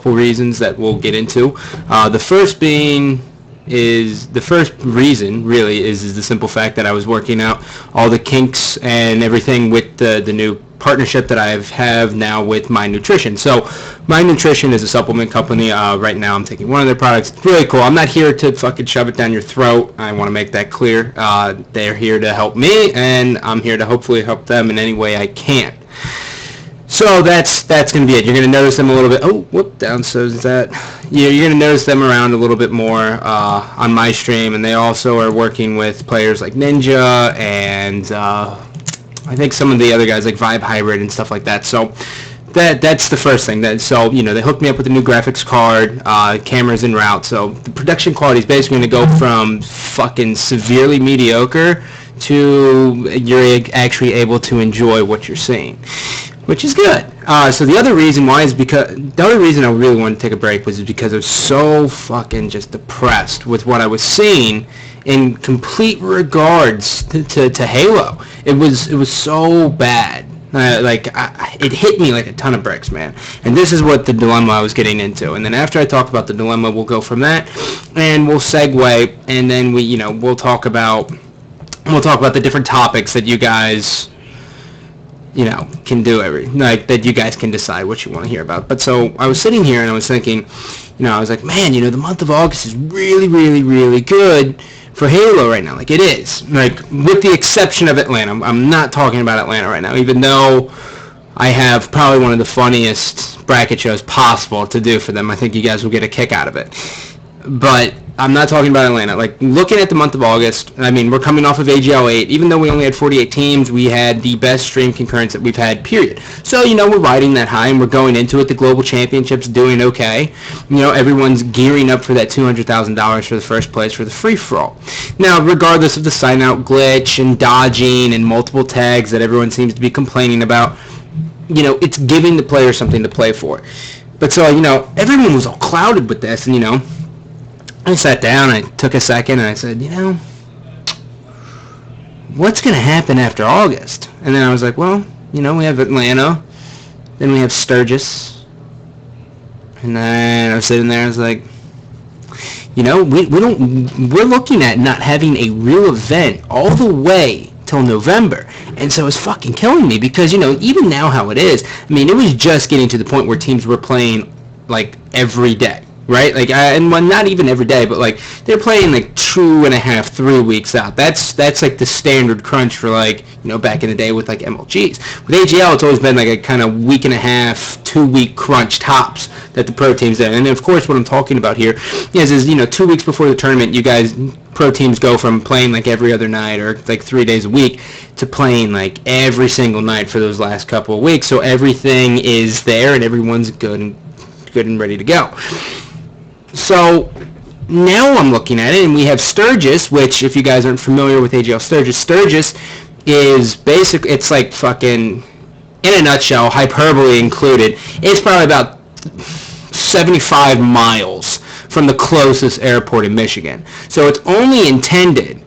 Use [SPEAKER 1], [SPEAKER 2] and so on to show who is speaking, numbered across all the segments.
[SPEAKER 1] reasons that we'll get into. The first reason really is the simple fact that I was working out all the kinks and everything with the new partnership that I have now with My Nutrition. So My Nutrition is a supplement company. Right now I'm taking one of their products. It's really cool. I'm not here to fucking shove it down your throat. I want to make that clear. They're here to help me, and I'm here to hopefully help them in any way I can. So that's going to be it. You're going to notice them a little bit. Oh, whoop, down so is that. Yeah, you're going to notice them around a little bit more on my stream, and they also are working with players like Ninja and I think some of the other guys like Vibe Hybrid and stuff like that. So that's the first thing. So they hooked me up with a new graphics card, cameras en route. So the production quality is basically going to go from fucking severely mediocre to you're actually able to enjoy what you're seeing, which is good. So the other reason why is because the other reason I really wanted to take a break was because I was so fucking just depressed with what I was seeing in complete regards to Halo. It was so bad. It hit me like a ton of bricks, man. And this is what the dilemma I was getting into. And then after I talk about the dilemma, we'll go from that, and we'll segue, and then we'll talk about the different topics that you guys can do that you guys can decide what you want to hear about. But so I was sitting here and I was thinking, I was like, man, the month of August is really, really, really good for Halo right now. Like, it is. Like, with the exception of Atlanta. I'm not talking about Atlanta right now, even though I have probably one of the funniest bracket shows possible to do for them. I think you guys will get a kick out of it. But I'm not talking about Atlanta. Like, looking at the month of August, I mean, we're coming off of AGOA 8. Even though we only had 48 teams, we had the best stream concurrence that we've had, period. So, we're riding that high, and we're going into it. The Global Championship's doing okay. Everyone's gearing up for that $200,000 for the first place for the free-for-all. Now, regardless of the sign-out glitch and dodging and multiple tags that everyone seems to be complaining about, it's giving the player something to play for. But so, everyone was all clouded with this, and, I sat down, I took a second, and I said, what's going to happen after August? And then I was like, well, we have Atlanta, then we have Sturgis, and then I was sitting there, I was like, we're looking at not having a real event all the way till November. And so it's fucking killing me because, even now how it is, I mean, it was just getting to the point where teams were playing, like, every day. Right? Like, not even every day, but, like, they're playing, like, 2.5, 3 weeks out. That's like, the standard crunch for, like, back in the day with, like, MLGs. With AGL, it's always been, like, a kind of 1.5, 2-week crunch tops that the pro teams do. And, of course, what I'm talking about here is 2 weeks before the tournament, you guys, pro teams go from playing, like, every other night or, like, 3 days a week to playing, like, every single night for those last couple of weeks. So everything is there and everyone's good and ready to go. So now I'm looking at it, and we have Sturgis, which, if you guys aren't familiar with AGL Sturgis is it's like fucking, in a nutshell, hyperbole included, it's probably about 75 miles from the closest airport in Michigan. So it's only intended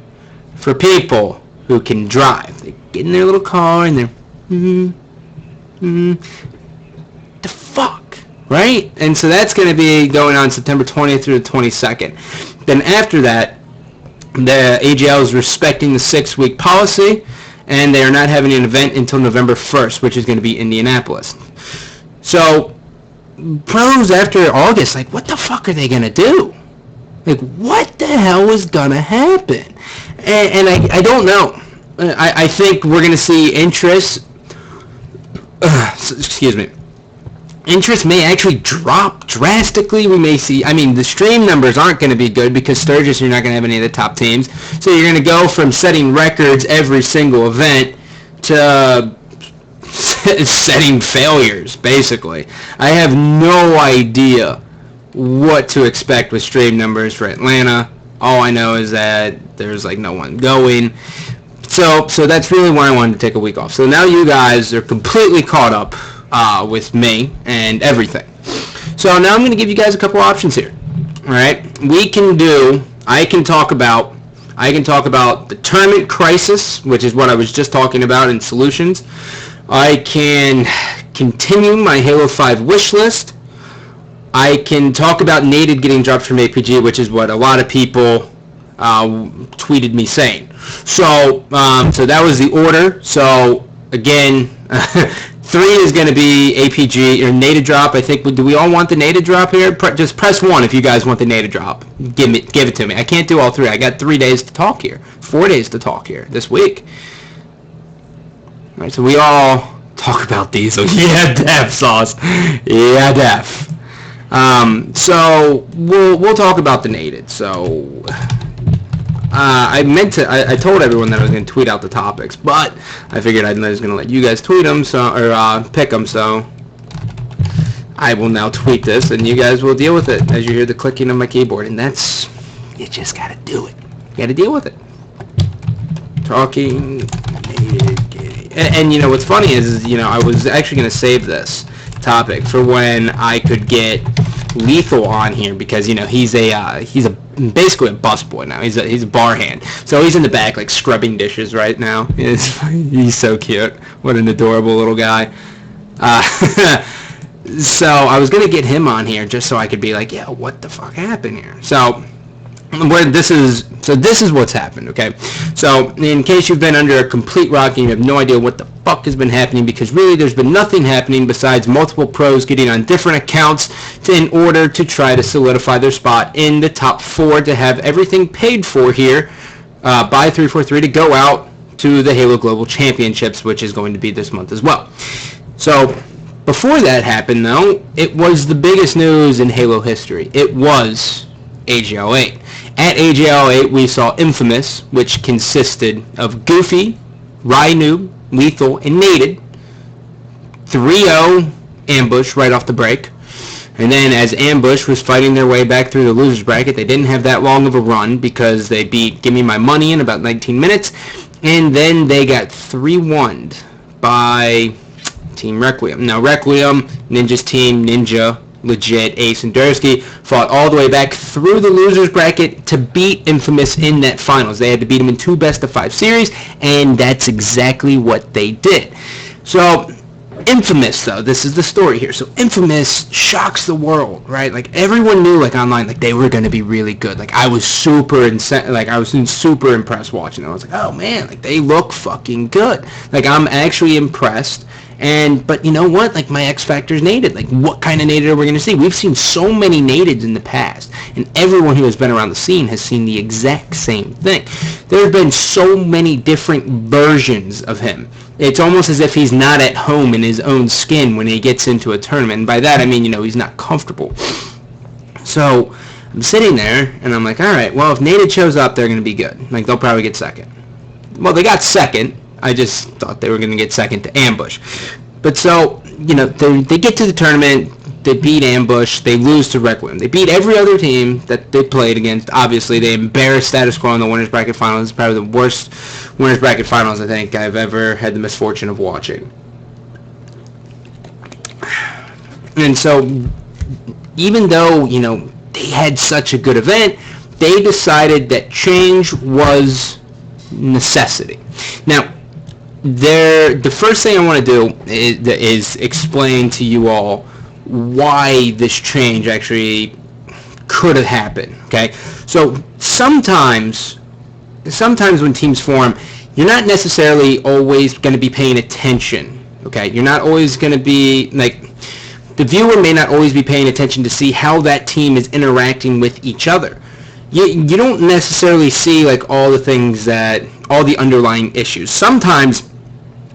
[SPEAKER 1] for people who can drive. They get in their little car, and they're, the fuck? Right? And so that's going to be going on September 20th through the 22nd. Then after that, the AGL is respecting the 6-week policy, and they are not having an event until November 1st, which is going to be Indianapolis. So, pros after August, like, what the fuck are they going to do? Like, what the hell is going to happen? And I don't know. I think we're going to see interest. Excuse me. Interest may actually drop drastically. We may see, the stream numbers aren't going to be good because Sturgis, you're not going to have any of the top teams. So you're going to go from setting records every single event to setting failures, basically. I have no idea what to expect with stream numbers for Atlanta. All I know is that there's, like, no one going. So that's really why I wanted to take a week off. So now you guys are completely caught up with me and everything. So now I'm going to give you guys a couple options here. All right, I can talk about the tournament crisis, which is what I was just talking about in solutions. I can continue my Halo 5 wish list, I can talk about Nated getting dropped from APG, which is what a lot of people tweeted me saying. So that was the order. So again, 3 is going to be APG or Nated drop. I think. Do we all want the Nated drop here? Just press 1 if you guys want the Nated drop. Give it to me. I can't do all 3. I got 3 days to talk here. 4 days to talk here this week. All right. So we all talk about Diesel. Yeah, def sauce. Yeah, def. So we'll talk about the Nated. So I told everyone that I was going to tweet out the topics, but I figured I was going to let you guys tweet them, or pick them. So I will now tweet this, and you guys will deal with it as you hear the clicking of my keyboard. And you just got to do it. You got to deal with it. Talking Nated, and you know what's funny is I was actually going to save this topic for when I could get Lethal on here, because he's basically a busboy now. He's a bar hand, so he's in the back like scrubbing dishes right now. He's so cute. What an adorable little guy. So I was gonna get him on here just so I could be like, yeah, what the fuck happened here? So this is what's happened, okay? So in case you've been under a complete rock and you have no idea what the fuck has been happening, because really there's been nothing happening besides multiple pros getting on different accounts in order to try to solidify their spot in the top 4 to have everything paid for here by 343 to go out to the Halo Global Championships, which is going to be this month as well. So before that happened, though, it was the biggest news in Halo history. It was AGOA 8. At AGOA 8, we saw Infamous, which consisted of Goofy, Rhino, Lethal, and Nated. 3-0 Ambush right off the break. And then as Ambush was fighting their way back through the losers bracket, they didn't have that long of a run because they beat Gimme My Money in about 19 minutes. And then they got 3-1'd by Team Requiem. Now Requiem, Ninja's team, Ninja, Legit, Ace, and Dursky fought all the way back through the losers bracket to beat Infamous in that finals. They had to beat them in 2 best-of-5 series, and that's exactly what they did. So Infamous, though, this is the story here. So Infamous shocks the world, right? Like everyone knew, like online, like they were going to be really good. Like I was super impressed watching them. I was like, oh man, like they look fucking good. Like I'm actually impressed. But you know what? Like my X Factor's Nated. Like what kind of Nated are we going to see? We've seen so many Nateds in the past, and everyone who has been around the scene has seen the exact same thing. There have been so many different versions of him. It's almost as if he's not at home in his own skin when he gets into a tournament. And by that I mean, he's not comfortable. So I'm sitting there and I'm like, all right, well, if Nated shows up, they're going to be good. Like they'll probably get second. Well, they got second. I just thought they were going to get second to Ambush. But so, they get to the tournament, they beat Ambush, they lose to Requiem. They beat every other team that they played against. Obviously, they embarrassed Status Quo in the Winners Bracket Finals. It's probably the worst Winners Bracket Finals I think I've ever had the misfortune of watching. And so, even though, they had such a good event, they decided that change was necessity. Now, the first thing I want to do is explain to you all why this change actually could have happened, okay? So sometimes when teams form, you're not necessarily always going to be paying attention, okay? You're not always going to be, like, the viewer may not always be paying attention to see how that team is interacting with each other. You don't necessarily see, like, all the underlying issues. Sometimes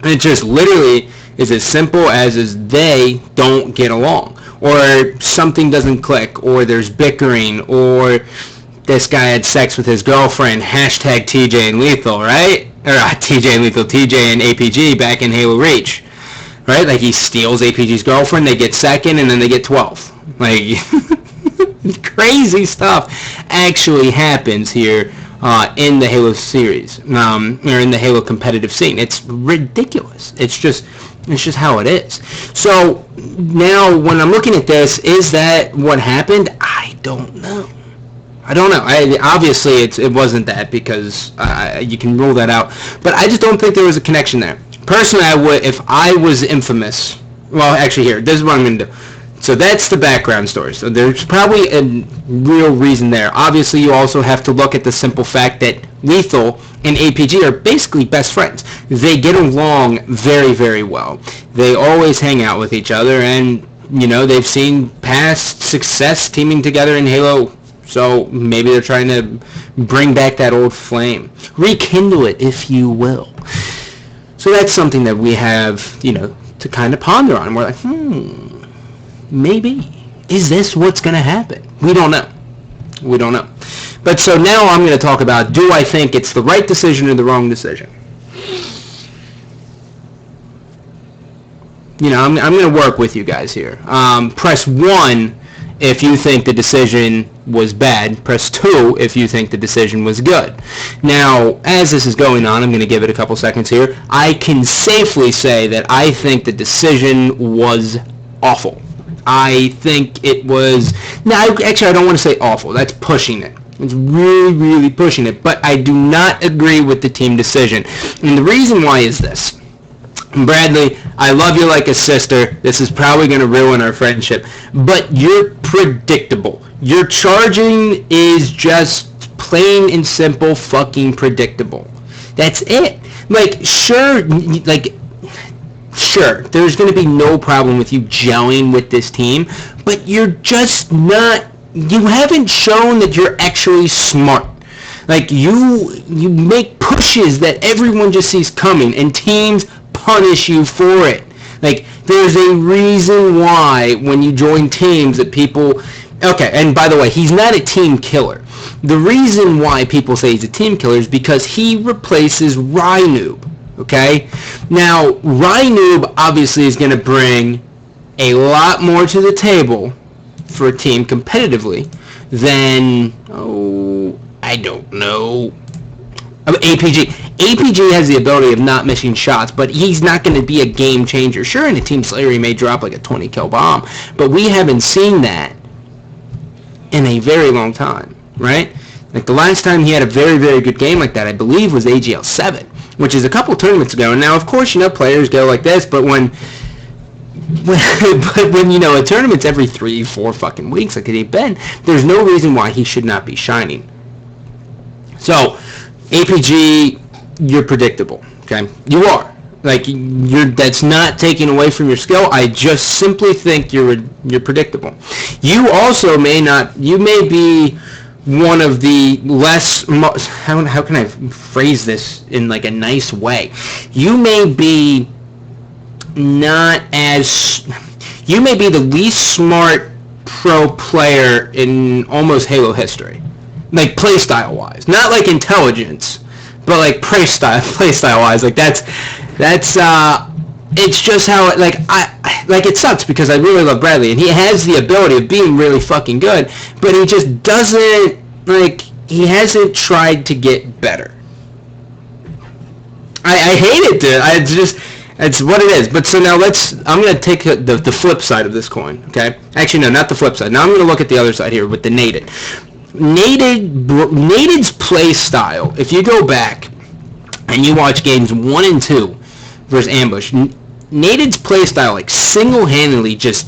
[SPEAKER 1] it just literally is as simple as they don't get along, or something doesn't click, or there's bickering, or this guy had sex with his girlfriend, hashtag TJ and Lethal, right? Or TJ and Lethal, TJ and APG back in Halo Reach, right? Like he steals APG's girlfriend, they get second, and then they get 12th. Like, crazy stuff actually happens here in the Halo series, or in the Halo competitive scene. It's ridiculous. It's just how it is. So now when I'm looking at this, is that what happened? I don't know. Obviously it wasn't that, because you can rule that out. But I just don't think there was a connection there. Personally, I would, if I was Infamous. Well, actually, here, this is what I'm going to do. So that's the background story. So there's probably a real reason there. Obviously, you also have to look at the simple fact that Lethal and APG are basically best friends. They get along very, very well. They always hang out with each other, and, you know, they've seen past success teaming together in Halo. So maybe they're trying to bring back that old flame. Rekindle it, if you will. So that's something that we have, you know, to kind of ponder on. We're like, maybe. Is this what's going to happen? We don't know. We don't know. But so now I'm going to talk about, do I think it's the right decision or the wrong decision? You know, I'm going to work with you guys here. Press 1 if you think the decision was bad. Press 2 if you think the decision was good. Now, as this is going on, I'm going to give it a couple seconds here. I can safely say that I think the decision was awful. I think it was... No, actually, I don't want to say awful. That's pushing it. It's really, really pushing it. But I do not agree with the team decision. And the reason why is this. Bradley, I love you like a sister. This is probably going to ruin our friendship. But you're predictable. Your charging is just plain and simple fucking predictable. That's it. Like, sure, there's going to be no problem with you gelling with this team, but you're just not, you haven't shown that you're actually smart. Like, you make pushes that everyone just sees coming, and teams punish you for it. Like, there's a reason why when you join teams that people... Okay, and by the way, he's not a team killer. The reason why people say he's a team killer is because he replaces Rynoob. Okay? Now, Rynoob obviously is going to bring a lot more to the table for a team competitively than, I don't know, APG. APG has the ability of not missing shots, but he's not going to be a game changer. Sure, in a Team Slayer he may drop like a 20-kill bomb, but we haven't seen that in a very long time, right? Like, the last time he had a very, very good game like that, I believe, was AGL 7, which is a couple tournaments ago. And now, of course, you know, players go like this, but when you know, a tournament's every 3-4 fucking weeks, like it ain't been, there's no reason why he should not be shining. So, APG, you're predictable, okay? You are. Like, that's not taking away from your skill. I just simply think you're predictable. You also may be one of the less, how can I phrase this in like a nice way? You may be the least smart pro player in almost Halo history. Like, playstyle wise. Not like intelligence, but like playstyle wise. Like, that's it's just how it, it sucks because I really love Bradley and he has the ability of being really fucking good, but he just doesn't, he hasn't tried to get better. I hate it, dude. It's what it is. But so now I'm going to take the flip side of this coin, okay? Actually, no, not the flip side. Now I'm going to look at the other side here with the Naded. Naded's play style, if you go back and you watch games 1 and 2 versus Ambush, Naded's play style, like, single-handedly just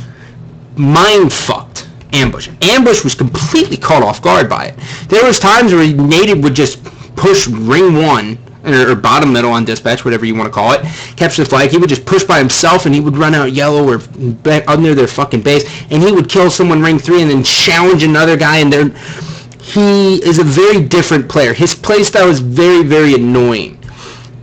[SPEAKER 1] mind-fucked Ambush. Ambush was completely caught off guard by it. There was times where Naded would just push ring 1, or bottom middle on dispatch, whatever you want to call it, capture the flag. He would just push by himself, and he would run out yellow or under their fucking base, and he would kill someone ring 3 and then challenge another guy, and he is a very different player. His playstyle is very, very annoying.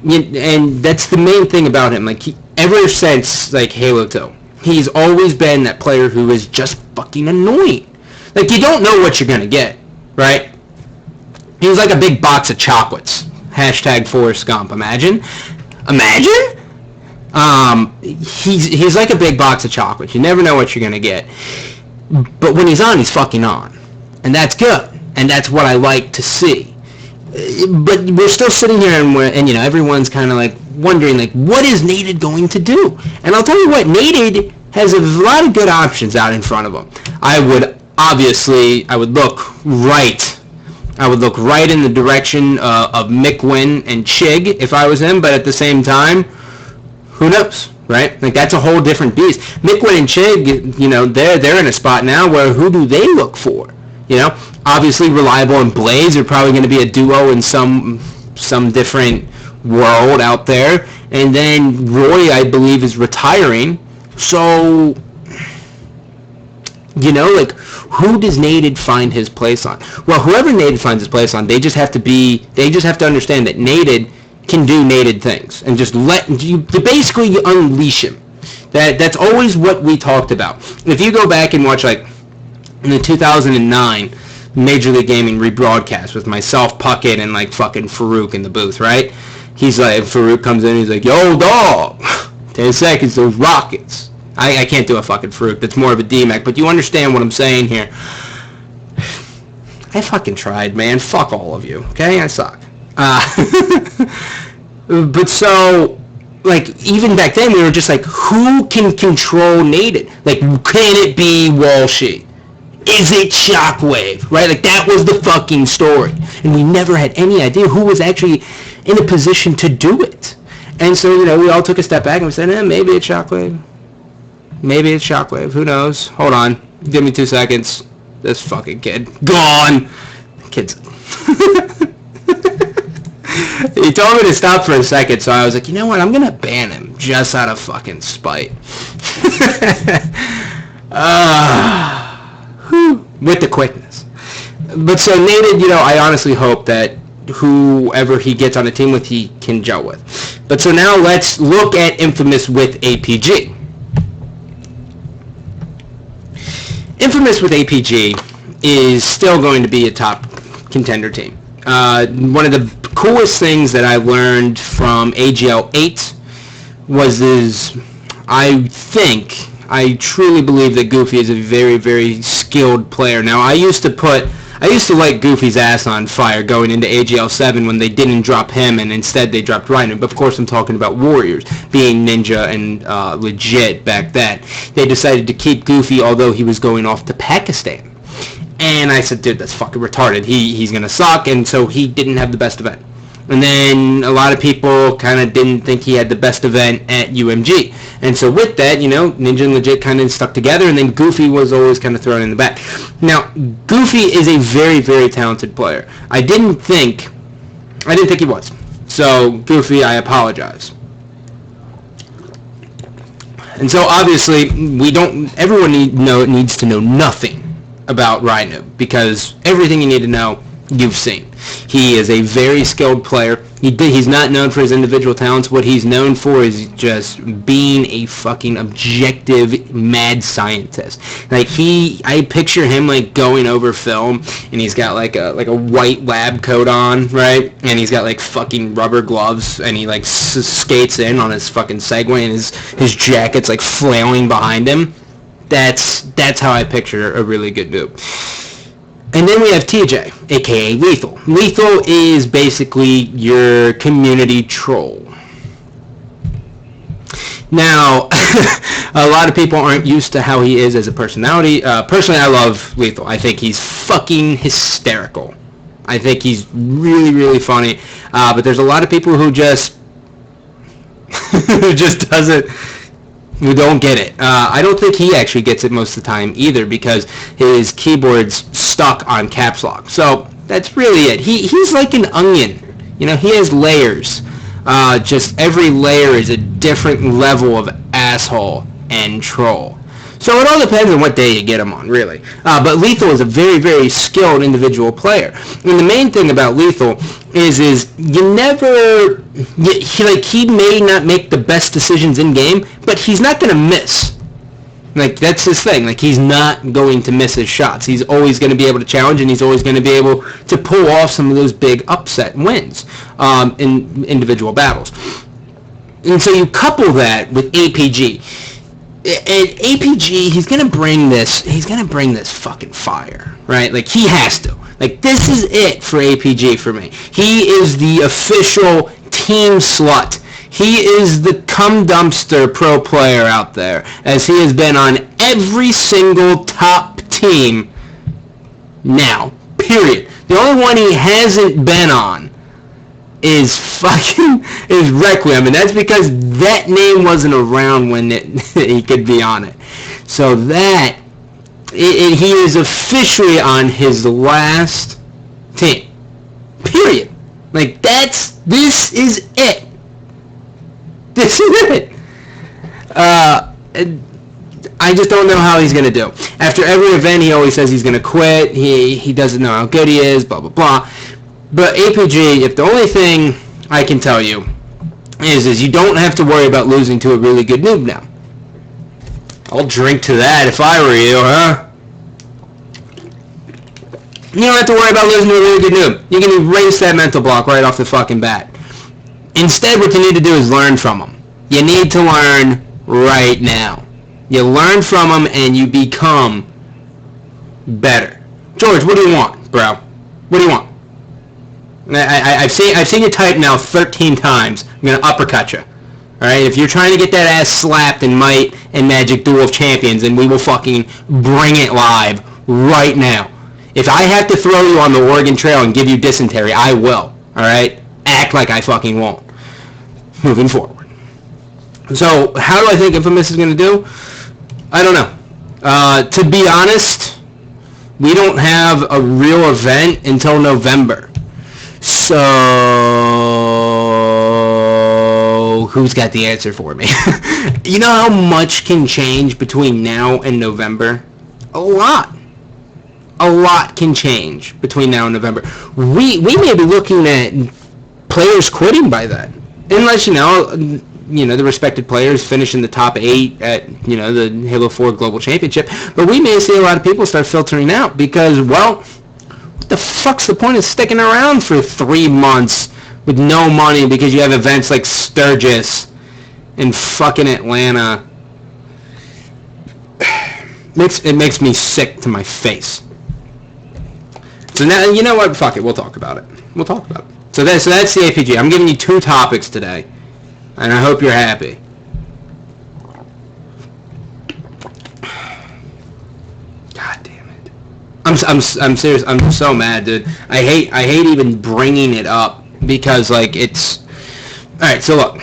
[SPEAKER 1] And that's the main thing about him. Like, ever since, like, Halo 2, he's always been that player who is just fucking annoying. Like, you don't know what you're going to get, right? He's like a big box of chocolates. Hashtag Forrest Gump. Imagine. He's like a big box of chocolates. You never know what you're going to get. But when he's on, he's fucking on. And that's good. And that's what I like to see. But we're still sitting here and you know, everyone's kind of like wondering, like, what is Naded going to do? And I'll tell you what, Naded has a lot of good options out in front of him. I would look right in the direction of Mick Wynn and Chig if I was him, but at the same time, who knows? right? Like, that's a whole different beast. Mickwin and Chig, you know, they're in a spot now where who do they look for? You know, obviously Reliable and Blaze are probably going to be a duo in some different world out there. And then Roy, I believe, is retiring. So, you know, like, who does Naded find his place on? Well, whoever Naded finds his place on, they just have to understand that Naded can do Naded things, and just basically unleash him. That's always what we talked about. If you go back and watch, like, in the 2009 Major League Gaming rebroadcast with myself, Puckett, and, like, fucking Farouk in the booth, right? He's like, Farouk comes in, he's like, yo, dog, 10 seconds, those rockets. I can't do a fucking Farouk. That's more of a DMAC, but you understand what I'm saying here. I fucking tried, man. Fuck all of you, okay? I suck. But so, like, even back then, we were just like, who can control Naded? Like, can it be Walshy? Is it Shockwave? Right? Like, that was the fucking story. And we never had any idea who was actually in a position to do it. And so, you know, we all took a step back and we said, maybe it's Shockwave. Maybe it's Shockwave. Who knows? Hold on. Give me 2 seconds. This fucking kid. Gone! Kid's... He told me to stop for a second, so I was like, you know what? I'm going to ban him just out of fucking spite. With the quickness. But so Naded, you know, I honestly hope that whoever he gets on a team with, he can gel with. But so now let's look at Infamous with APG. Infamous with APG is still going to be a top contender team. One of the coolest things that I learned from AGL 8 was I truly believe that Goofy is a very, very skilled player. Now, I used to light Goofy's ass on fire going into AGL 7 when they didn't drop him and instead they dropped Rhino. But of course I'm talking about Warriors being Ninja and legit back then. They decided to keep Goofy although he was going off to Pakistan. And I said, dude, that's fucking retarded. He's going to suck, and so he didn't have the best event. And then a lot of people kind of didn't think he had the best event at UMG. And so with that, you know, Ninja and Legit kind of stuck together, and then Goofy was always kind of thrown in the back. Now, Goofy is a very, very talented player. I didn't think he was. So, Goofy, I apologize. And so, obviously, everyone needs to know nothing about Rhino, because everything you need to know, you've seen. He is a very skilled player. He's not known for his individual talents. What he's known for is just being a fucking objective mad scientist. Like, I picture him like going over film, and he's got like a white lab coat on, right? And he's got like fucking rubber gloves, and he like skates in on his fucking Segway, and his jacket's like flailing behind him. That's how I picture a really good noob. And then we have TJ, aka Lethal. Lethal is basically your community troll. Now, a lot of people aren't used to how he is as a personality. Personally, I love Lethal. I think he's fucking hysterical. I think he's really, really funny. But there's a lot of people who just who don't get it. I don't think he actually gets it most of the time either, because his keyboard's stuck on caps lock. So that's really it. He's like an onion. You know, he has layers. Just every layer is a different level of asshole and troll. So it all depends on what day you get him on, really. But Lethal is a very, very skilled individual player. And the main thing about Lethal is you never... He may not make the best decisions in-game, but he's not going to miss. Like, that's his thing. Like, he's not going to miss his shots. He's always going to be able to challenge, and he's always going to be able to pull off some of those big upset wins in individual battles. And so you couple that with APG. At APG, he's gonna bring this fucking fire, right? Like, he has to. Like, this is it for APG for me. He is the official team slut. He is the cum dumpster pro player out there, as he has been on every single top team now, period. The only one he hasn't been on is Requiem, and that's because that name wasn't around when he could be on it. So he is officially on his last team. Period. Like, this is it. This is it. I just don't know how he's going to do. After every event, he always says he's going to quit. He doesn't know how good he is, blah, blah, blah. But APG, if the only thing I can tell you is you don't have to worry about losing to a really good noob now. I'll drink to that if I were you, huh? You don't have to worry about losing to a really good noob. You can erase that mental block right off the fucking bat. Instead, what you need to do is learn from them. You need to learn right now. You learn from them and you become better. George, what do you want, bro? What do you want? I've seen you type now 13 times. I'm going to uppercut you. Alright? If you're trying to get that ass slapped in Might and Magic Duel of Champions, then we will fucking bring it live right now. If I have to throw you on the Oregon Trail and give you dysentery, I will. Alright? Act like I fucking won't. Moving forward. So, how do I think Infamous is going to do? I don't know. To be honest, we don't have a real event until November. So, who's got the answer for me? You know how much can change between now and November? A lot. A lot can change between now and November. We may be looking at players quitting by then. Unless, the respected players finish in the top 8 at, the Halo 4 Global Championship. But we may see a lot of people start filtering out because, well, what the fuck's the point of sticking around for 3 months with no money because you have events like Sturgis in fucking Atlanta? It makes me sick to my face. So now, you know what? Fuck it. We'll talk about it. So that's the APG. I'm giving you 2 topics today, and I hope you're happy. God damn it! I'm serious. I'm so mad, dude. I hate even bringing it up because it's all right. So look,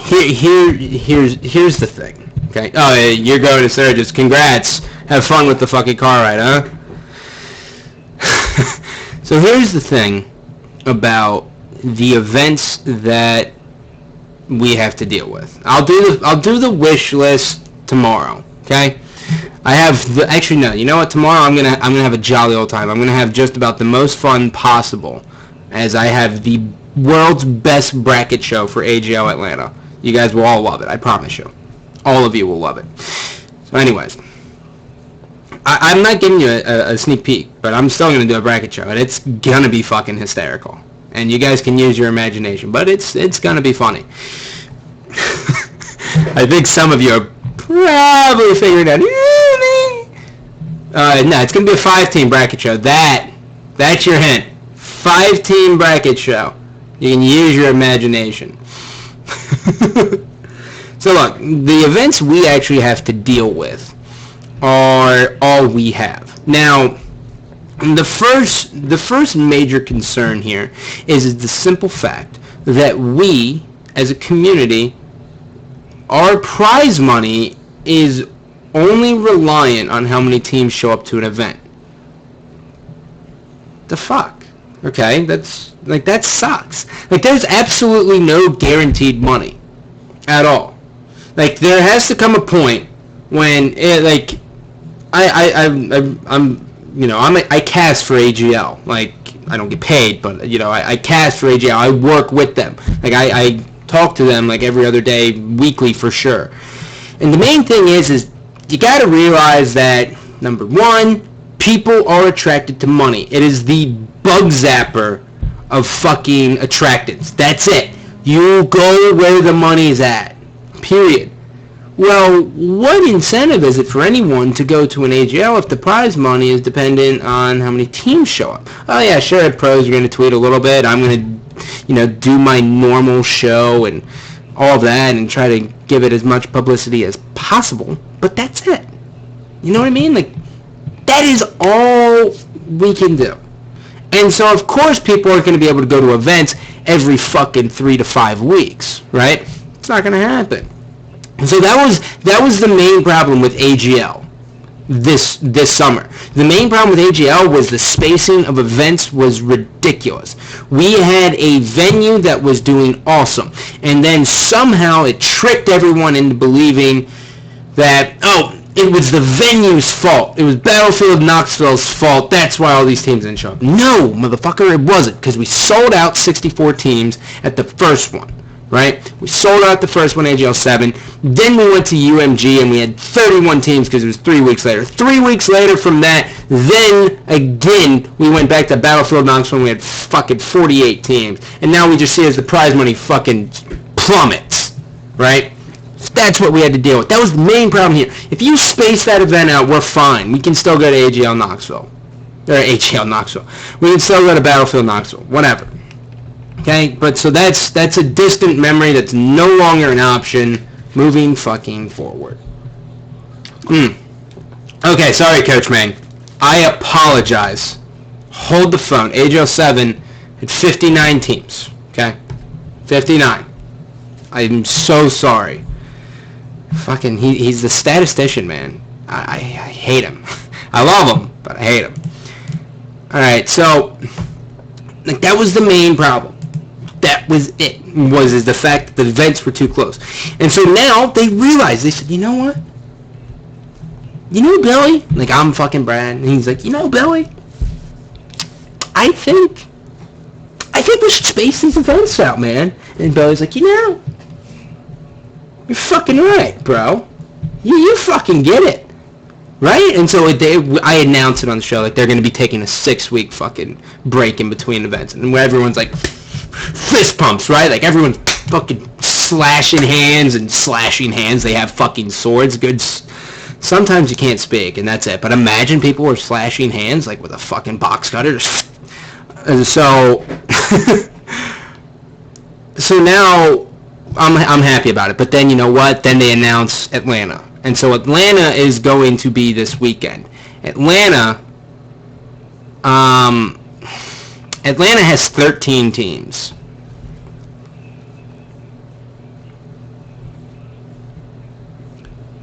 [SPEAKER 1] here's the thing. Okay. Oh, you're going to Sturgis. Congrats. Have fun with the fucking car ride, huh? So here's the thing about the events that we have to deal with. I'll do the wish list tomorrow. Okay. I have actually no. You know what? Tomorrow I'm gonna have a jolly old time. I'm gonna have just about the most fun possible, as I have the world's best bracket show for AGO Atlanta. You guys will all love it. I promise you. All of you will love it. So anyways, I'm not giving you a sneak peek, but I'm still going to do a bracket show, and it's going to be fucking hysterical. And you guys can use your imagination, but it's going to be funny. I think some of you are probably figuring out, no, it's going to be a 5-team bracket show. That's your hint. 5-team bracket show. You can use your imagination. So look, the events we actually have to deal with are all we have. Now, the first major concern here is the simple fact that we, as a community, our prize money is only reliant on how many teams show up to an event. The fuck? Okay, that sucks. There's absolutely no guaranteed money at all. There has to come a point when I cast for AGL. I don't get paid, but I cast for AGL. I work with them. I talk to them every other day, weekly for sure. And the main thing is you got to realize that, number one, people are attracted to money. It is the bug zapper of fucking attractants. That's it. You go where the money's at. Period. Well, what incentive is it for anyone to go to an AGL if the prize money is dependent on how many teams show up? Oh yeah, sure, at pros you're going to tweet a little bit. I'm going to, do my normal show and all that and try to give it as much publicity as possible. But that's it. You know what I mean? That is all we can do. And so, of course, people are going to be able to go to events every fucking 3 to 5 weeks, right? It's not going to happen. And so that was the main problem with AGL this summer. The main problem with AGL was the spacing of events was ridiculous. We had a venue that was doing awesome, and then somehow it tricked everyone into believing that, oh, it was the venue's fault. It was Battlefield Knoxville's fault. That's why all these teams didn't show up. No, motherfucker, it wasn't, because we sold out 64 teams at the first one, right? We sold out the first one, AGL 7. Then we went to UMG, and we had 31 teams because it was 3 weeks later. 3 weeks later from that, then again, we went back to Battlefield Knoxville, and we had fucking 48 teams. And now we just see as the prize money fucking plummets, right? That's what we had to deal with. That was the main problem here. If you space that event out, we're fine. We can still go to AGL Knoxville. Or AGL Knoxville. We can still go to Battlefield Knoxville. Whatever. Okay? But so that's a distant memory that's no longer an option moving fucking forward. Okay, sorry, Coach Mang. I apologize. Hold the phone. AGL 7 had 59 teams. Okay? 59. I'm so sorry. Fucking, he's the statistician, man. I hate him. I love him, but I hate him. Alright, so, like, that was the main problem. That was it, is the fact that the events were too close. And so now, they realized, they said, you know what? You know, Billy? Like, I'm fucking Brad, and he's like, you know, Billy? I think we should space these events out, man. And Billy's like, you know, you're fucking right, bro. You fucking get it. Right? And so I announced it on the show, like, they're going to be taking a 6-week fucking break in between events. And where everyone's, like, fist pumps, right? Like, everyone's fucking slashing hands and slashing hands. They have fucking swords. Good. Sometimes you can't speak, and that's it. But imagine people were slashing hands, like, with a fucking box cutter. And so... so now... I'm happy about it, but then you know what? Then they announce Atlanta, and so Atlanta is going to be this weekend. Atlanta has 13 teams.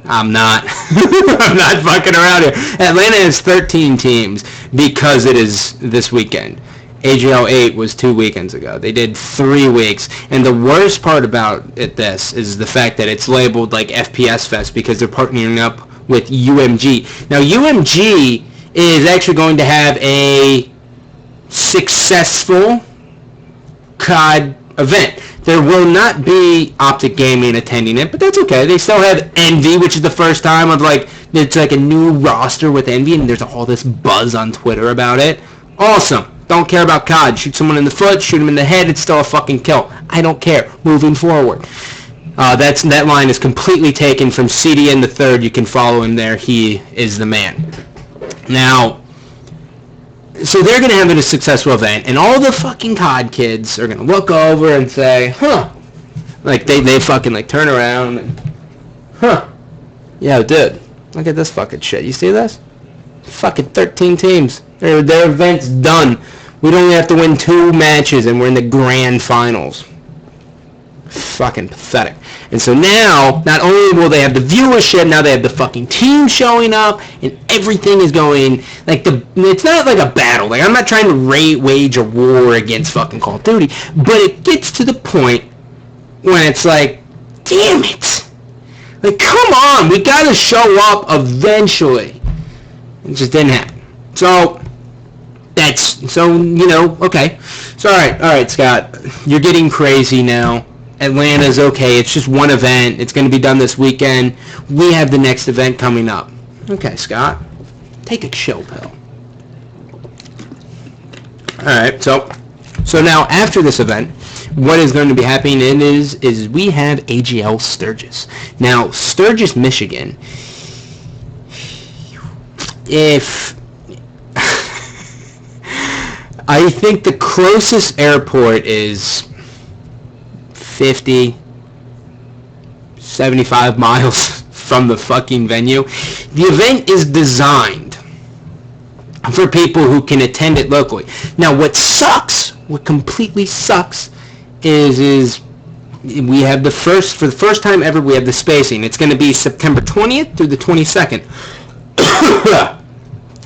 [SPEAKER 1] I'm not fucking around here. Atlanta has 13 teams because it is this weekend. AGL 8 was 2 weekends ago. They did 3 weeks. And the worst part about this is the fact that it's labeled like FPS Fest because they're partnering up with UMG. Now, UMG is actually going to have a successful COD event. There will not be Optic Gaming attending it, but that's okay. They still have Envy, which is the first time of, like, it's like a new roster with Envy, and there's all this buzz on Twitter about it. Awesome. Don't care about COD. Shoot someone in the foot, shoot him in the head, it's still a fucking kill. I don't care. Moving forward. That line is completely taken from CDN the Third. You can follow him there. He is the man. Now, so they're going to have a successful event, and all the fucking COD kids are going to look over and say, huh. Like, they fucking, like, turn around and, huh. Yo, dude, look at this fucking shit. You see this? Fucking 13 teams. Their event's done. We'd only have to win 2 matches, and we're in the grand finals. Fucking pathetic. And so now, not only will they have the viewership, now they have the fucking team showing up, and everything is going, like, it's not like a battle. Like, I'm not trying to wage a war against fucking Call of Duty, but it gets to the point when it's like, damn it. Like, come on, we gotta show up eventually. It just didn't happen. So, you know, okay. So, alright, Scott, you're getting crazy now. Atlanta's okay. It's just one event. It's going to be done this weekend. We have the next event coming up. Okay, Scott, take a chill pill. Alright, so now after this event, what is going to be happening is we have AGL Sturgis. Now, Sturgis, Michigan, if... I think the closest airport is 50, 75 miles from the fucking venue. The event is designed for people who can attend it locally. Now, what completely sucks, is we have for the first time ever, we have the spacing. It's going to be September 20th through the 22nd.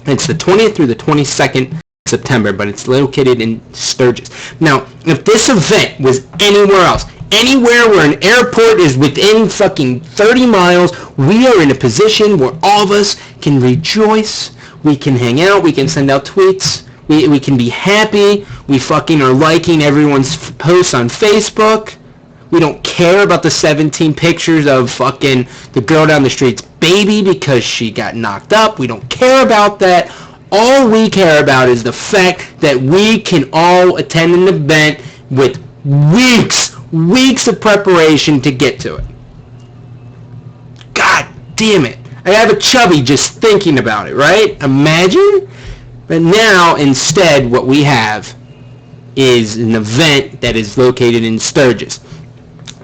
[SPEAKER 1] It's the 20th through the 22nd September, but it's located in Sturgis. Now, if this event was anywhere else, anywhere where an airport is within fucking 30 miles, we are in a position where all of us can rejoice, we can hang out, we can send out tweets, we can be happy, we fucking are liking everyone's posts on Facebook. We don't care about the 17 pictures of fucking the girl down the street's baby because she got knocked up. We don't care about that. All we care about is the fact that we can all attend an event with weeks of preparation to get to it. God damn it. I have a chubby just thinking about it, right? Imagine. But now, instead, what we have is an event that is located in Sturgis.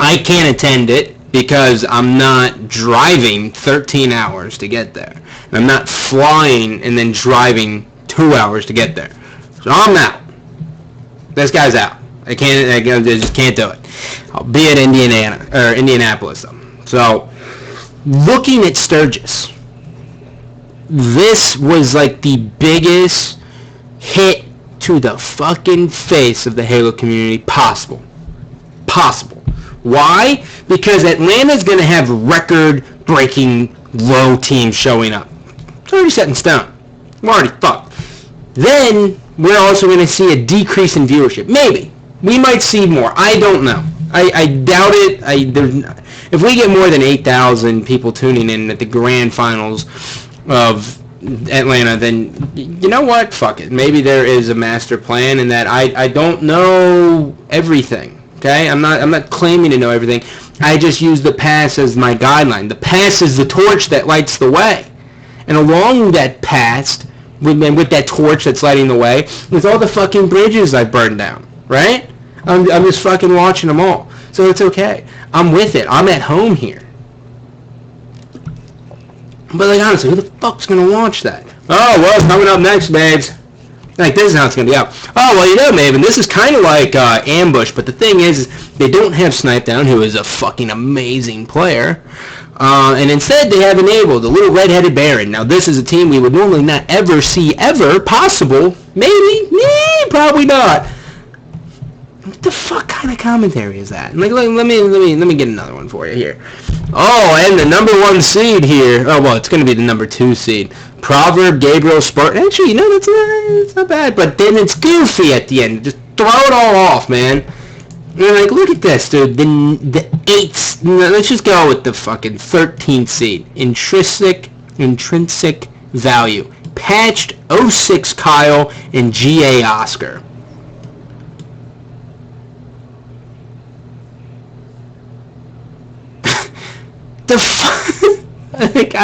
[SPEAKER 1] I can't attend it because I'm not driving 13 hours to get there. And I'm not flying and then driving 2 hours to get there. So I'm out. This guy's out. I just can't do it. I'll be at Indianapolis though. So looking at Sturgis, this was like the biggest hit to the fucking face of the Halo community possible. Why? Because Atlanta's going to have record-breaking low teams showing up. It's already set in stone. We're already fucked. Then we're also going to see a decrease in viewership. Maybe. We might see more. I don't know. I doubt it. If we get more than 8,000 people tuning in at the grand finals of Atlanta, then you know what? Fuck it. Maybe there is a master plan and that I don't know everything. Okay, I'm not claiming to know everything. I just use the pass as my guideline. The pass is the torch that lights the way. And along that path, with that torch that's lighting the way, with all the fucking bridges I've burned down, right? I'm just fucking watching them all. So it's okay. I'm with it. I'm at home here. But like honestly, who the fuck's gonna watch that? Oh, well, it's coming up next, babes. Like, this is how it's going to be out. Oh, well, you know, Maven, this is kind of like Ambush, but the thing is they don't have Snipe Down, who is a fucking amazing player, and instead they have enabled the little red-headed Baron. Now, this is a team we would normally not ever see ever possible. Maybe, probably not. What the fuck kind of commentary is that? Like, let me get another one for you here. Oh, and the number 1 seed here. Oh, well, it's going to be the number 2 seed. Proverb, Gabriel, Spartan. Actually, you know, that's not bad. But then it's Goofy at the end. Just throw it all off, man. You're like, look at this, dude. The 8th. Let's just go with the fucking 13th seed. Intrinsic value. Patched 06 Kyle and GA Oscar. The fuck? Like,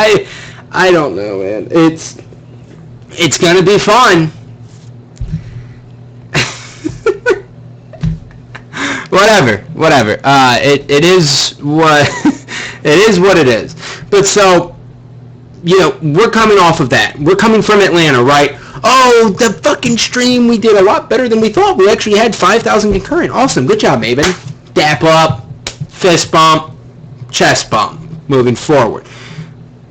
[SPEAKER 1] I don't know, man. It's gonna be fun. Whatever. It is what it is what it is. But so, you know, we're coming off of that. We're coming from Atlanta, right? Oh, the fucking stream, we did a lot better than we thought. We actually had 5,000 concurrent. Awesome. Good job, Maven. Dap up, fist bump, chest bump. Moving forward.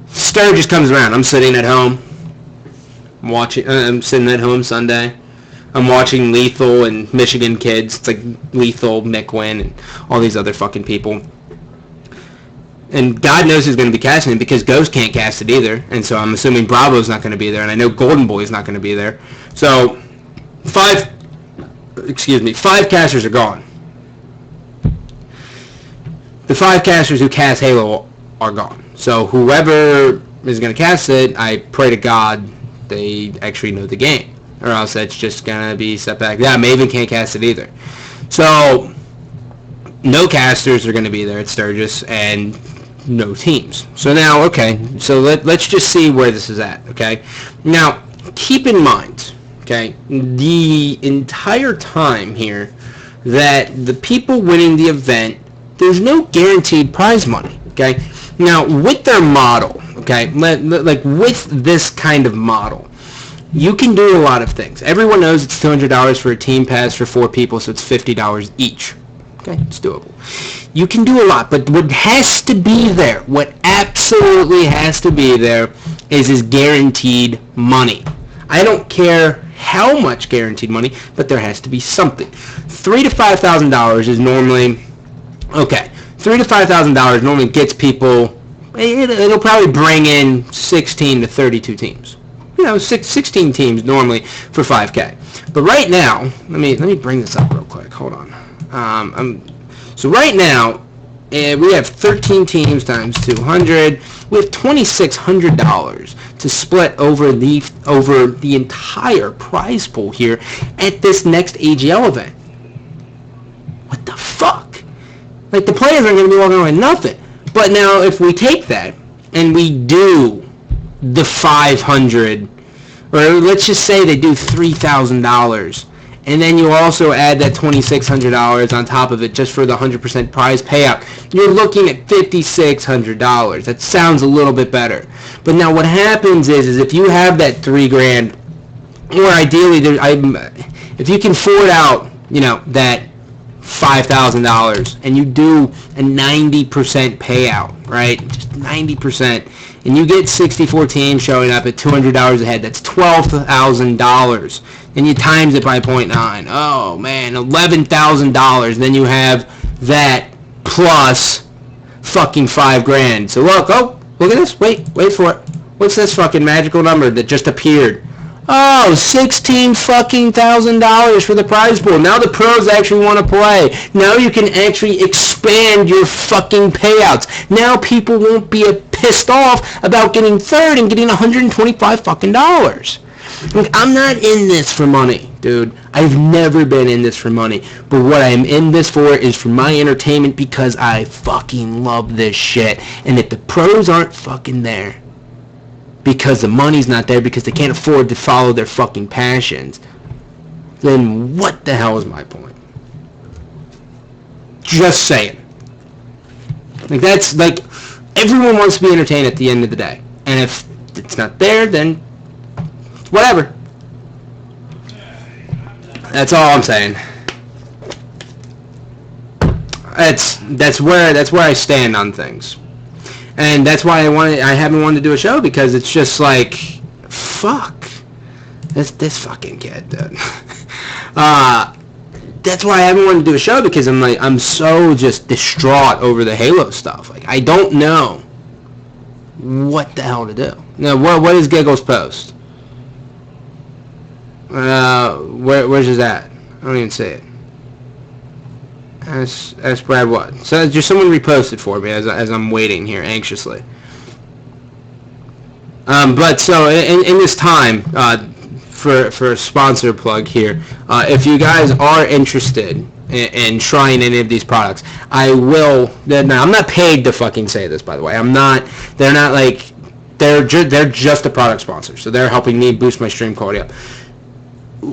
[SPEAKER 1] Sturgis comes around. I'm sitting at home. I'm sitting at home Sunday. I'm watching Lethal and Michigan Kids. It's like Lethal, McWin, and all these other fucking people. And God knows who's going to be casting it because Ghost can't cast it either. And so I'm assuming Bravo's not going to be there. And I know Golden Boy's not going to be there. So 5 casters are gone. The 5 casters who cast Halo are gone. So whoever is going to cast it, I pray to God they actually know the game. Or else that's just going to be set back. Yeah, Maven can't cast it either. So no casters are going to be there at Sturgis and no teams. So now, okay, so let's just see where this is at, okay? Now, keep in mind, okay, the entire time here that the people winning the event, there's no guaranteed prize money, okay? Now, with their model, okay, like with this kind of model, you can do a lot of things. Everyone knows it's $200 for a team pass for 4 people, so it's $50 each. Okay, it's doable. You can do a lot, but what has to be there, what absolutely has to be there, is guaranteed money. I don't care how much guaranteed money, but there has to be something. $3,000 to $5,000 is normally, okay, $3,000 to $5,000 normally gets people, it'll probably bring in 16 to 32 teams. 16 teams normally for 5K. But right now, let me bring this up real quick. Hold on. So right now, we have 13 teams times 200. We have $2,600 to split over the entire prize pool here at this next AGL event. What the fuck? Like, the players are going to be walking away with nothing. But now, if we take that and we do the 500, or let's just say they do $3,000, and then you also add that $2,600 on top of it just for the 100% prize payout, you're looking at $5,600. That sounds a little bit better. But now what happens is if you have that $3,000, or ideally, if you can afford out, that $5,000, and you do a 90% payout, right? Just 90%. And you get 64 teams showing up at $200 a head. That's $12,000. And you times it by 0.9. Oh, man, $11,000. Then you have that plus fucking $5,000. So look at this. Wait for it. What's this fucking magical number that just appeared? Oh, $16,000 for the prize pool. Now the pros actually want to play. Now you can actually expand your fucking payouts. Now people won't be pissed off about getting third and getting $125 fucking dollars. Like, I'm not in this for money, dude. I've never been in this for money. But what I am in this for is for my entertainment, because I fucking love this shit. And if the pros aren't fucking there, because the money's not there, because they can't afford to follow their fucking passions, then what the hell is my point? Just saying. Like, that's, like, everyone wants to be entertained at the end of the day. And if it's not there, then whatever. That's all I'm saying. That's where I stand on things. And that's why I haven't wanted to do a show, because it's just like, fuck. This fucking kid, dude. That's why I haven't wanted to do a show, because I'm so just distraught over the Halo stuff. Like, I don't know what the hell to do. Now, what is Giggle's post? Where's his at? I don't even see it. Ask Brad what? So just someone reposted for me as I'm waiting here anxiously. But so in this time, for a sponsor plug here, if you guys are interested in trying any of these products, I will. Now, I'm not paid to fucking say this, by the way. I'm not. They're not like. They're just a product sponsor, so they're helping me boost my stream quality up.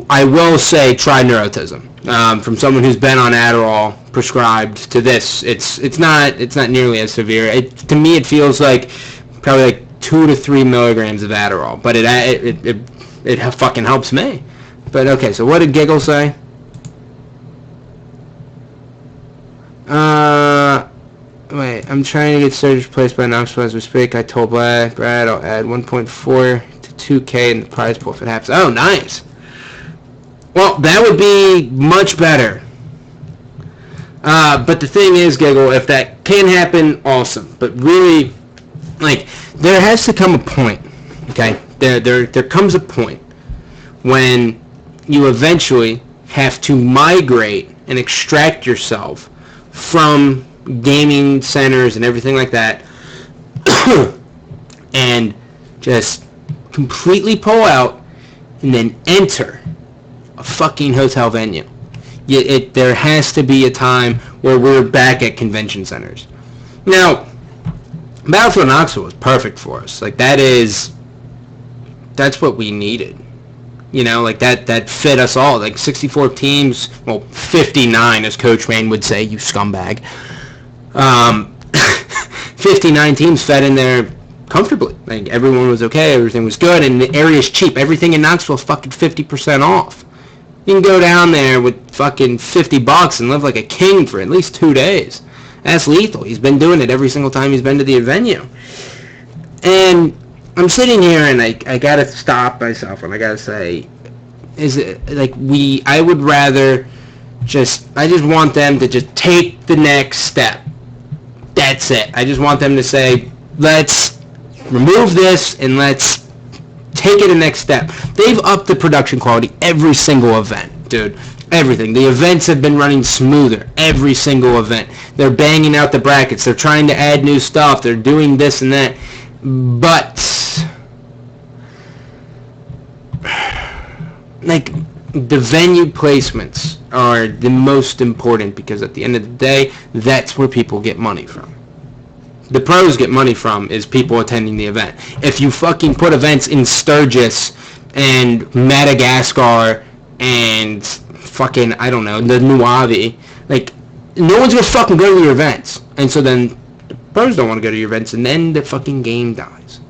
[SPEAKER 1] I will say try Neurotism. From someone who's been on Adderall prescribed to this, it's not nearly as severe. To me, it feels like probably like 2 to 3 milligrams of Adderall, but it fucking helps me. But okay, so what did Giggle say? Wait, I'm trying to get Sturgis replaced by Knoxville as we speak. I told Brad I'll add 1.4 to 2K in the prize pool if it happens. Oh, nice. Well, that would be much better. But the thing is, Giggle, if that can happen, awesome. But really, like, there has to come a point, okay? There comes a point when you eventually have to migrate and extract yourself from gaming centers and everything like that and just completely pull out and then enter a fucking hotel venue. There has to be a time where we're back at convention centers. Now, Battlefield Knoxville was perfect for us. Like, that's what we needed. Like that fit us all. Like 64 teams, well, 59 as Coach Rain would say, you scumbag. 59 teams fed in there comfortably. Like, everyone was okay, everything was good, and the area's cheap. Everything in Knoxville is fucking 50% off. You can go down there with fucking $50 and live like a king for at least 2 days. That's lethal. He's been doing it every single time he's been to the venue. And I'm sitting here and I gotta stop myself and I gotta say, is it like I would rather I just want them to just take the next step. That's it. I just want them to say, let's remove this and let's take it a next step. They've upped the production quality every single event, dude. Everything. The events have been running smoother every single event. They're banging out the brackets. They're trying to add new stuff. They're doing this and that. But, like, the venue placements are the most important because at the end of the day, that's where people get money from. The pros get money from is people attending the event. If you fucking put events in Sturgis and Madagascar and fucking, I don't know, the Nuavi, like, no one's gonna fucking go to your events. And so then the pros don't want to go to your events and then the fucking game dies.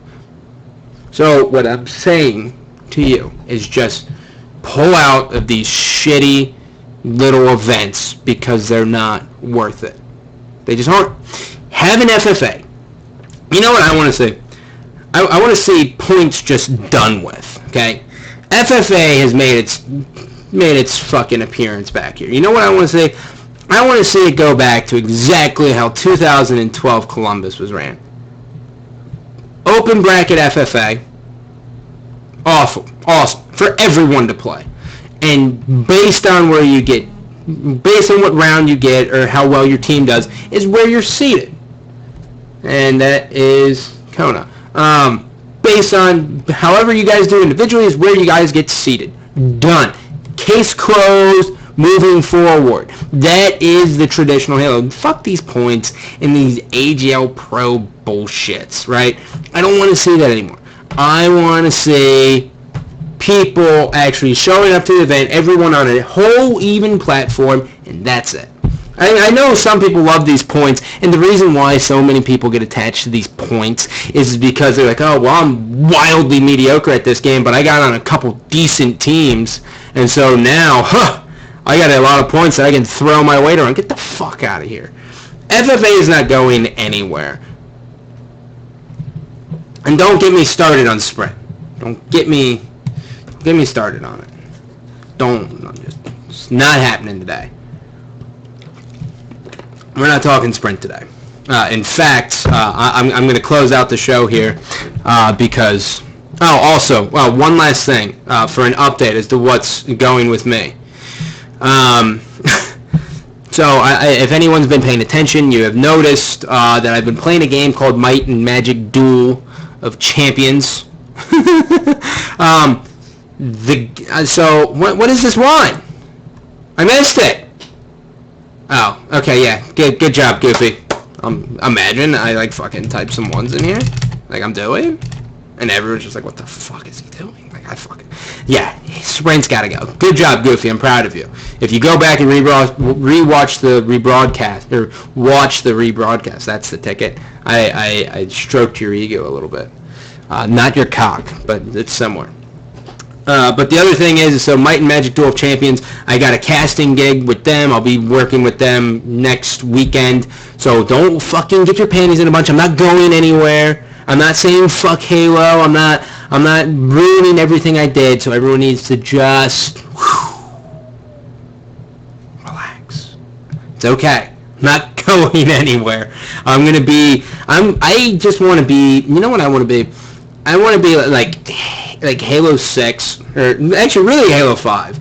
[SPEAKER 1] So what I'm saying to you is just pull out of these shitty little events because they're not worth it. They just aren't. Have an FFA. You know what I want to see? I want to see points just done with. Okay, FFA has made its fucking appearance back here. You know what I want to see? I want to see it go back to exactly how 2012 Columbus was ran. Open bracket FFA. Awesome for everyone to play, and based on where you get, based on what round you get or how well your team does, is where you're seated, and that is Kona. Based on however you guys do individually is where you guys get seated. Done. Case closed. Moving forward. That is the traditional Halo. Fuck these points and these AGL Pro bullshits, right? I don't want to see that anymore. I want to see people actually showing up to the event, everyone on a whole even platform, and that's it. I know some people love these points, and the reason why so many people get attached to these points is because they're like, oh, well, I'm wildly mediocre at this game, but I got on a couple decent teams, and so now, I got a lot of points that I can throw my weight around. Get the fuck out of here. FFA is not going anywhere. And don't get me started on Sprint. Don't get me started on it. It's not happening today. We're not talking Sprint today. In fact, I'm going to close out the show here because... Oh, also, one last thing for an update as to what's going with me. So if anyone's been paying attention, you have noticed that I've been playing a game called Might and Magic Duel of Champions. So what is this wine? I missed it. Oh, okay, yeah. Good job, Goofy. Imagine I like fucking type some ones in here, like I'm doing, and everyone's just like, what the fuck is he doing? Like I fucking, yeah. Sprint's gotta go. Good job, Goofy. I'm proud of you. If you go back and rewatch the rebroadcast or watch the rebroadcast, that's the ticket. I stroked your ego a little bit. Not your cock, but it's similar. But the other thing is, so Might and Magic Duel of Champions, I got a casting gig with them. I'll be working with them next weekend. So don't fucking get your panties in a bunch. I'm not going anywhere. I'm not saying fuck Halo. I'm not ruining everything I did. So everyone needs to just relax. It's okay. I'm not going anywhere. I just want to be, you know what I want to be? I want to be like Halo 6, or actually really Halo 5.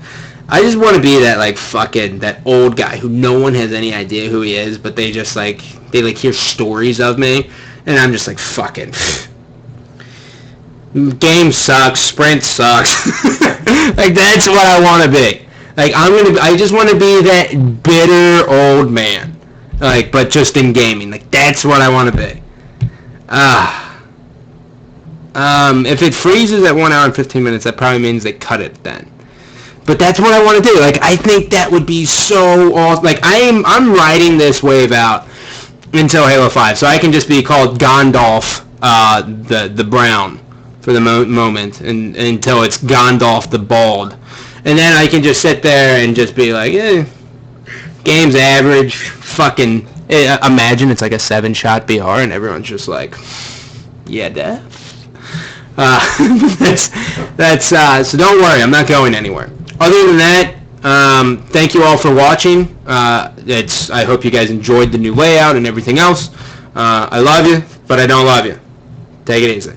[SPEAKER 1] I just want to be that like fucking, that old guy who no one has any idea who he is, but they just like, they like hear stories of me, and I'm just like fucking, game sucks, Sprint sucks. Like that's what I want to be. Like I just want to be that bitter old man. Like, but just in gaming. Like that's what I want to be. If it freezes at 1 hour and 15 minutes, that probably means they cut it then. But that's what I want to do. Like, I think that would be so awesome. Like, I'm riding this wave out until Halo 5, so I can just be called Gandalf, the Brown, for the moment, and until it's Gandalf the Bald. And then I can just sit there and just be like, game's average, fucking, imagine it's like a 7-shot BR and everyone's just like, yeah, def. So don't worry, I'm not going anywhere. Other than that, thank you all for watching. I hope you guys enjoyed the new layout and everything else. I love you, but I don't love you. Take it easy.